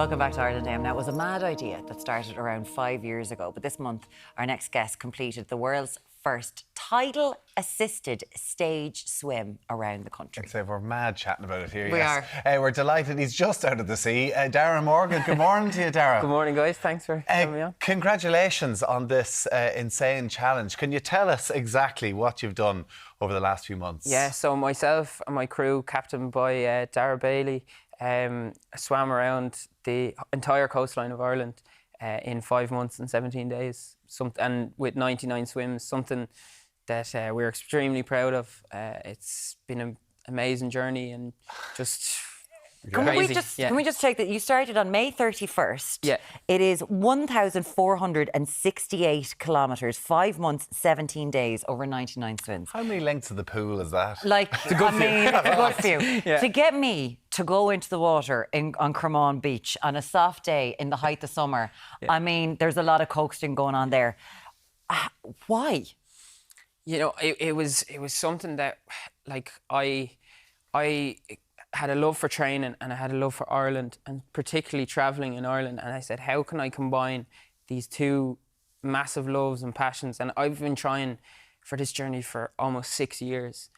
Welcome back to Ireland AM. Now, it was a mad idea that started around 5 years ago, but this month our next guest completed the world's first tidal-assisted stage swim around the country. I'd say we're mad chatting about it here. We are. We're delighted he's just out of the sea. Daragh Morgan, good morning to you, Daragh. Good morning, guys. Thanks for having me on. Congratulations on this insane challenge. Can you tell us exactly what you've done over the last few months? Yeah, so myself and my crew, captained by Daragh Bailey, swam around the entire coastline of Ireland in 5 months and 17 days, and with 99 swims, something that we're extremely proud of. It's been an amazing journey and just crazy. Can we just take that? You started on May 31st. Yeah. It is 1,468 kilometres, 5 months, 17 days, over 99 swims. How many lengths of the pool is that? Like, it's a good few. Yeah. To get me to go into the water on Cremon Beach on a soft day in the height of summer, I mean, there's a lot of coasting going on there. Why? You know, it was something that, like, I had a love for training and I had a love for Ireland, and particularly travelling in Ireland. And I said, how can I combine these two massive loves and passions? And I've been trying for this journey for almost 6 years.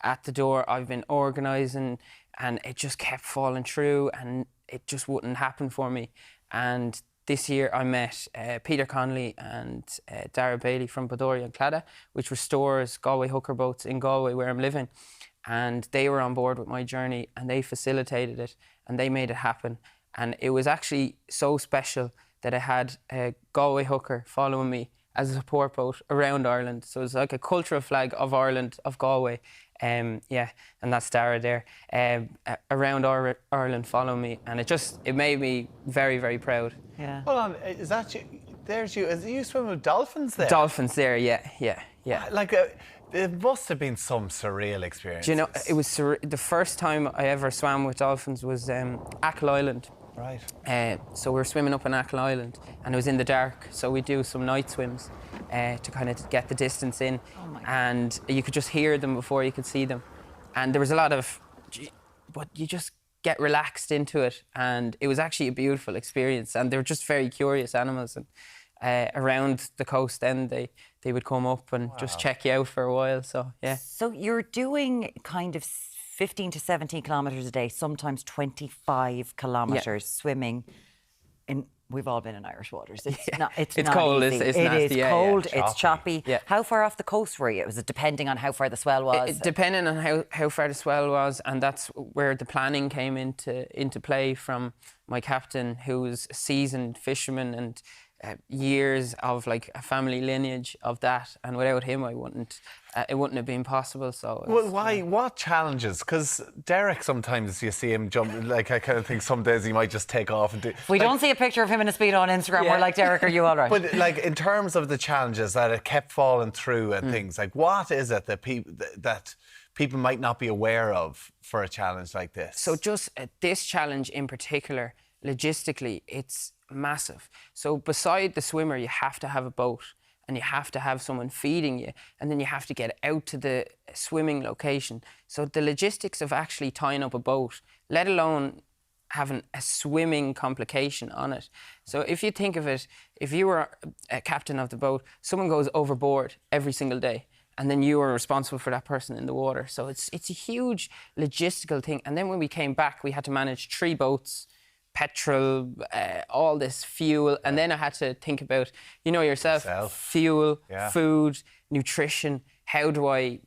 At the door, I've been organising, and it just kept falling through, and it just wouldn't happen for me. And this year I met Peter Connolly and Daragh Bailey from Bodoria and Claddagh, which restores Galway hooker boats in Galway, where I'm living. And they were on board with my journey, and they facilitated it, and they made it happen. And it was actually so special that I had a Galway hooker following me as a support boat around Ireland. So it was like a cultural flag of Ireland, of Galway. And that's Daragh there. Around Ireland following me, and it made me very, very proud. Yeah. Hold on, is that you? There's you. Is you swimming with dolphins there? Dolphins there, yeah. Like, it must have been some surreal experience. Do you know, it was the first time I ever swam with dolphins was Achill Island. Right. So we were swimming up on Achill Island, and it was in the dark, so we do some night swims to kind of get the distance in. Oh my God. And you could just hear them before you could see them. And there was a lot of, but you just get relaxed into it, and it was actually a beautiful experience. And they were just very curious animals, and around the coast then they would come up and just check you out for a while. So yeah. So you're doing kind of 15 to 17 kilometres a day, sometimes 25 kilometres swimming in. We've all been in Irish waters. It's not cold. easy. It's nasty. It is cold. Yeah. It's choppy. Yeah. How far off the coast were you? Was it depending on how far the swell was? Depending on how far the swell was, and that's where the planning came into play from my captain, who was a seasoned fisherman and years of like a family lineage of that, and without him it wouldn't have been possible. So Well, why? What challenges? Because Derek, sometimes you see him jump. Like, I kind of think some days he might just take off and do. If we don't see a picture of him in a Speedo on Instagram, we're like, Derek, are you all right? But like, in terms of the challenges that it kept falling through and things, like, what is it that people might not be aware of for a challenge like this? So just this challenge in particular, logistically, it's massive. So beside the swimmer, you have to have a boat, and you have to have someone feeding you, and then you have to get out to the swimming location. So the logistics of actually tying up a boat, let alone having a swimming complication on it. So if you think of it, if you were a captain of the boat, someone goes overboard every single day, and then you are responsible for that person in the water. So it's a huge logistical thing. And then when we came back, we had to manage 3 boats, petrol, all this fuel, and then I had to think about, you know yourself, fuel, food, nutrition. How do I,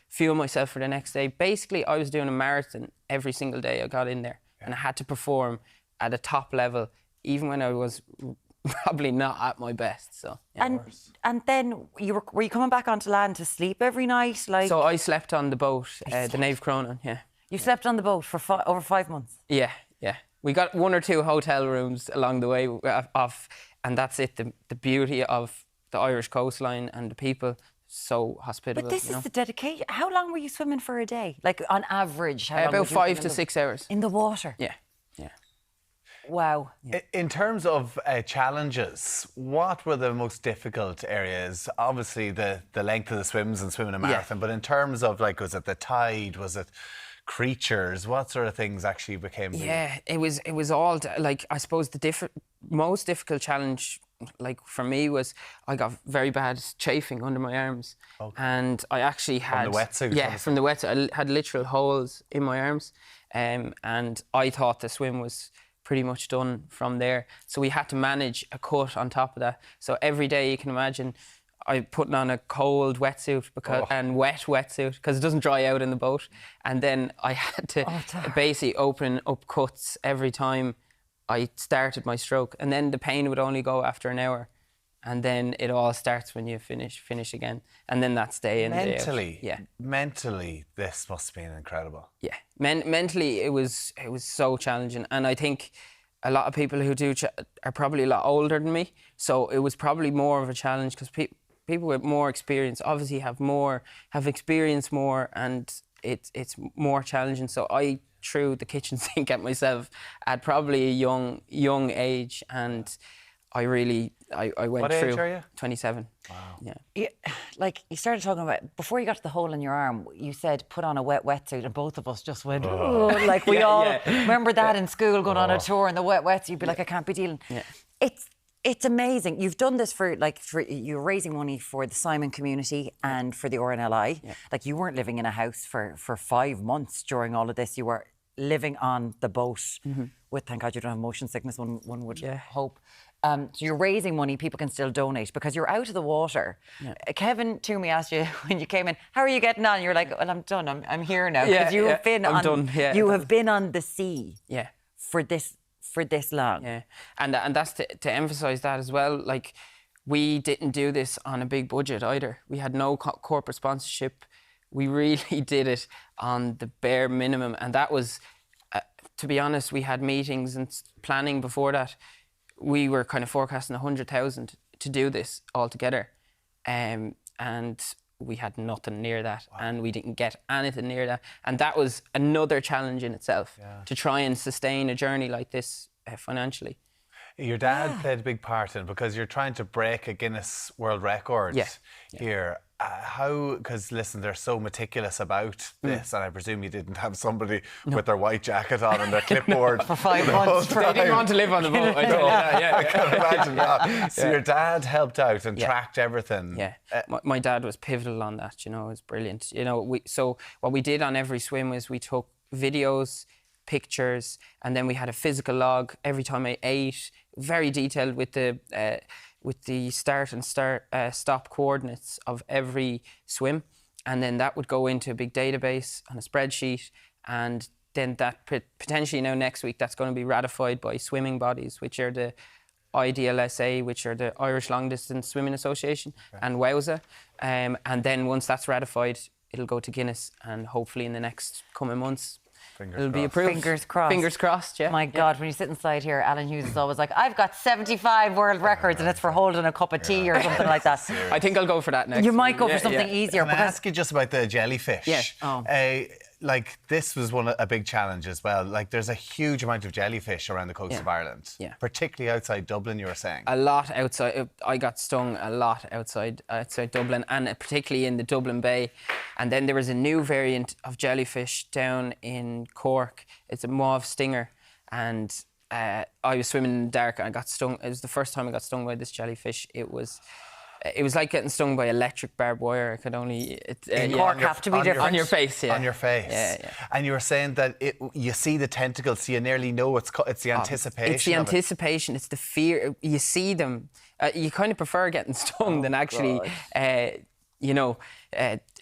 fuel myself for the next day? Basically, I was doing a marathon every single day I got in there, and I had to perform at a top level, even when I was probably not at my best. So and then were you coming back onto land to sleep every night? Like, so I slept on the boat, the Nave Cronin. Yeah. You slept on the boat for over 5 months. Yeah. We got 1 or 2 hotel rooms along the way off, and that's it. The beauty of the Irish coastline and the people, so hospitable. But this is the dedication. How long were you swimming for a day? Like, on average, how long about 5 to 6 hours. In the water? Yeah. Wow. In terms of challenges, what were the most difficult areas? Obviously, the length of the swims and swimming a marathon, but in terms of, like, was it the tide? Was it creatures? What sort of things actually became? Yeah, it was all like, I suppose the most difficult challenge, like for me, was I got very bad chafing under my arms, and I actually had the wetsuit. Yeah, from the wetsuit. I had literal holes in my arms, and I thought the swim was pretty much done from there. So we had to manage a cut on top of that. So every day, you can imagine, I putting on a cold wetsuit and wet wetsuit because it doesn't dry out in the boat, and then I had to basically open up cuts every time I started my stroke, and then the pain would only go after an hour, and then it all starts when you finish again, and then that's day in, day out. Mentally, this must have been incredible. Yeah, mentally it was so challenging, and I think a lot of people who do are probably a lot older than me, so it was probably more of a challenge because people with more experience obviously have experienced more, and it's more challenging. So I threw the kitchen sink at myself at probably a young age, and I went through. What age are you? 27. Wow. Yeah. Like you started talking about, before you got to the hole in your arm, you said put on a wet wetsuit, and both of us just went, oh, like we all remember that in school, going on a tour in the wet wetsuit. You'd be like, I can't be dealing. Yeah. It's amazing. You've done this for you're raising money for the Simon community and for the RNLI. Yeah. Like, you weren't living in a house for 5 months during all of this. You were living on the boat with, thank God you don't have motion sickness, one would hope. So you're raising money, people can still donate because you're out of the water. Yeah. Kevin Toomey asked you when you came in, how are you getting on? You're like, well, I'm done. I'm here now. Because you have been you have been on the sea for this long. Yeah, and that's to emphasise that as well. Like, we didn't do this on a big budget either. We had no corporate sponsorship. We really did it on the bare minimum, and that was, to be honest, we had meetings and planning before that. We were kind of forecasting 100,000 to do this all together, and we had nothing near that. Wow. And we didn't get anything near that, and that was another challenge in itself, to try and sustain a journey like this financially. Your dad played a big part in it because you're trying to break a Guinness World Record here. How, because listen, they're so meticulous about this, and I presume you didn't have somebody with their white jacket on and their clipboard for 5 months. They didn't want to live on the boat. I can imagine that. So your dad helped out and tracked everything. Yeah, my dad was pivotal on that. You know, it was brilliant. You know, so what we did on every swim was we took videos, pictures, and then we had a physical log every time I ate, very detailed with the start and stop coordinates of every swim, and then that would go into a big database on a spreadsheet, and then that potentially now next week that's going to be ratified by swimming bodies, which are the IDLSA, which are the Irish Long Distance Swimming Association, and WOWSA, and then once that's ratified, it'll go to Guinness, and hopefully in the next coming months it'll be approved. Fingers crossed. Fingers crossed, yeah. My God, when you sit inside here, Alan Hughes is always like, I've got 75 world records and it's for holding a cup of tea or something like that. I think I'll go for that next. You might go for something easier. Can I ask you just about the jellyfish? Yeah. Like, this was a big challenge as well. Like, there's a huge amount of jellyfish around the coast of Ireland. Yeah. Particularly outside Dublin, you were saying. A lot outside. I got stung a lot outside Dublin, and particularly in the Dublin Bay. And then there was a new variant of jellyfish down in Cork. It's a mauve stinger. And I was swimming in the dark and I got stung. It was the first time I got stung by this jellyfish. It was like getting stung by electric barbed wire. I could only... Cork have to be different. On your face, On your face. Yeah. And you were saying that you see the tentacles, so you nearly know it's the anticipation. It's the anticipation. It's the fear. You see them. You kind of prefer getting stung than actually...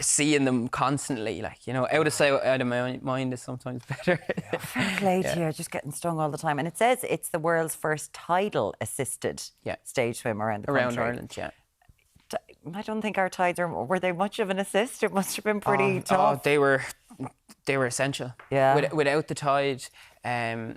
seeing them constantly, like, out of sight, out of my mind is sometimes better. Fair play to you, just getting stung all the time. And it says it's the world's first tidal-assisted stage swim around the country. Around Ireland, yeah. I don't think our tides were they much of an assist? It must have been pretty tough. They were essential. Yeah. Without the tide, no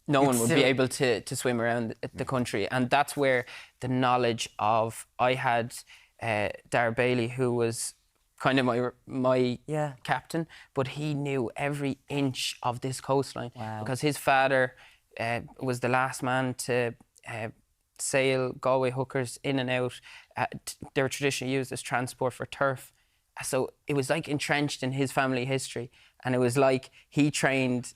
one would be able to swim around the country, and that's where the knowledge of I had. Daragh Bailey, who was kind of my captain, but he knew every inch of this coastline because his father was the last man to sail Galway hookers in and out. They were traditionally used as transport for turf, So it was like entrenched in his family history, and it was like he trained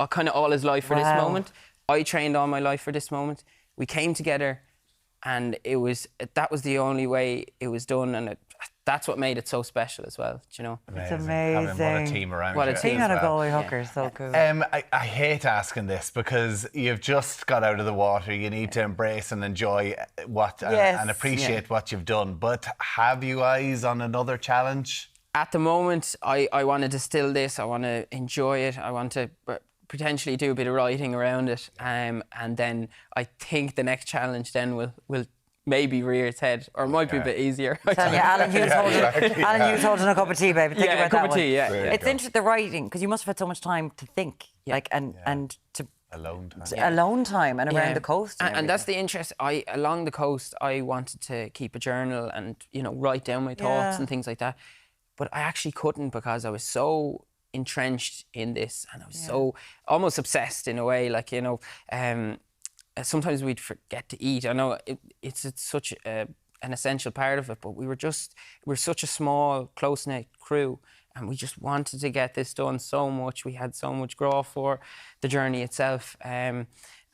kind of all his life for this moment. I trained all my life for this moment. We came together, and that was the only way it was done, and that's what made it so special as well. You know, it's amazing. Having what a team around What you. a team. Being on a Galway hooker is so cool. I hate asking this because you've just got out of the water. You need to embrace and enjoy and appreciate what you've done. But have you eyes on another challenge? At the moment, I want to distill this. I want to enjoy it. I want to potentially do a bit of writing around it. And then I think the next challenge then will maybe rear its head, or it might be a bit easier. Alan Hughes holding a cup of tea, baby. Think about a cup that of tea, one. yeah. It's interesting, the writing, because you must have had so much time to think, and to alone time and around the coast. And that's the interest. Along the coast, I wanted to keep a journal and write down my thoughts and things like that. But I actually couldn't, because I was so entrenched in this, and I was so almost obsessed in a way. Sometimes we'd forget to eat. I know it's such an essential part of it, but we're such a small, close-knit crew, and we just wanted to get this done so much. We had so much growth for the journey itself.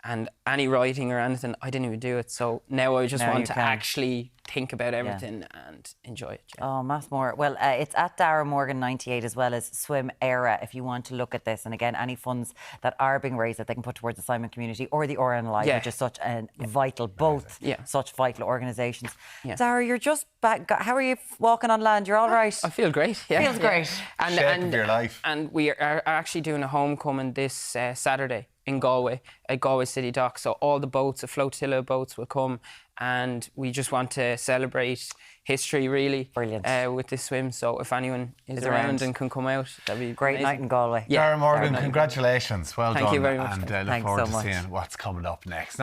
And any writing or anything, I didn't even do it. So now I just want to actually think about everything and enjoy it. Yeah. Oh, mass more. Well, it's at Daragh Morgan 98 as well as Swim Era if you want to look at this. And again, any funds that are being raised that they can put towards the Simon community or the RNLI, which is such a vital, such vital organisations. Yeah. Daragh, you're just back. How are you walking on land? You're all right? I feel great. Yeah. Feels great. Shape of your life. And we are actually doing a homecoming this Saturday in Galway, at Galway City Dock. So all the boats, the flotilla boats will come, and we just want to celebrate history, really. Brilliant. With this swim. So if anyone is around and can come out, that'd be great amazing. night in Galway. Daragh Morgan, congratulations. Well done. Thank you very much. And look forward to seeing what's coming up next.